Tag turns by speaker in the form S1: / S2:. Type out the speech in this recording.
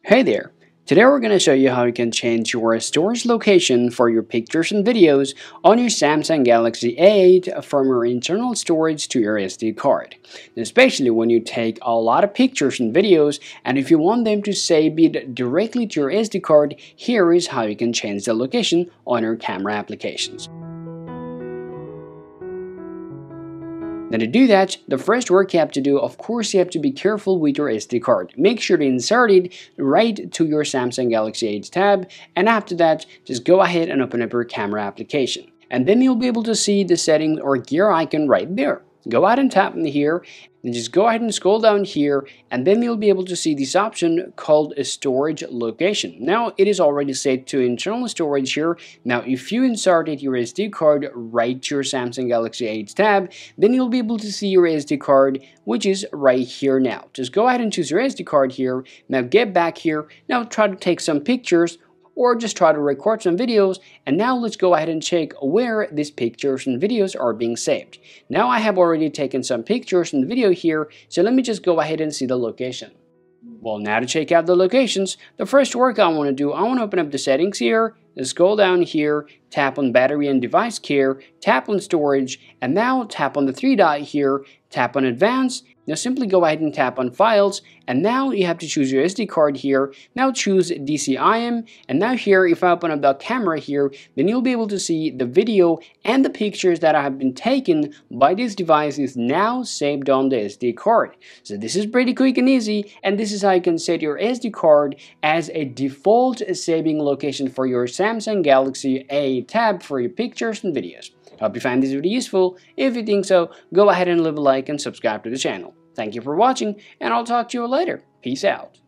S1: Hey there! Today we're going to show you how you can change your storage location for your pictures and videos on your Samsung Galaxy A8 from your internal storage to your SD card. Especially when you take a lot of pictures and videos, and if you want them to save it directly to your SD card, here is how you can change the location on your camera applications. Now to do that, the first work you have to do, of course, you have to be careful with your SD card. Make sure to insert it right to your Samsung Galaxy A8 tab, and after that, just go ahead and open up your camera application. And then you'll be able to see the settings or gear icon right there. Go ahead and tap in here, and just go ahead and scroll down here, and then you'll be able to see this option called a storage location. Now it is already set to internal storage here. Now if you inserted your SD card right to your Samsung Galaxy A8 tab, then you'll be able to see your SD card, which is right here now. Just go ahead and choose your SD card here. Now get back here. Now try to take some pictures, or just try to record some videos, and now let's go ahead and check where these pictures and videos are being saved. Now I have already taken some pictures and video here, so let me just go ahead and see the location. Well, now to check out the locations, the first work I want to do, I want to open up the settings here, scroll down here, tap on battery and device care, tap on storage, and now tap on the three dot here, tap on advanced. Now simply go ahead and tap on files, and now you have to choose your SD card here. Now choose DCIM, and now here if I open up the camera here, then you'll be able to see the video and the pictures that have been taken by this device is now saved on the SD card. So this is pretty quick and easy, and this is how you can set your SD card as a default saving location for your Samsung Galaxy A8 tab for your pictures and videos. Hope you find this video useful. If you think so, go ahead and leave a like and subscribe to the channel. Thank you for watching, and I'll talk to you later. Peace out.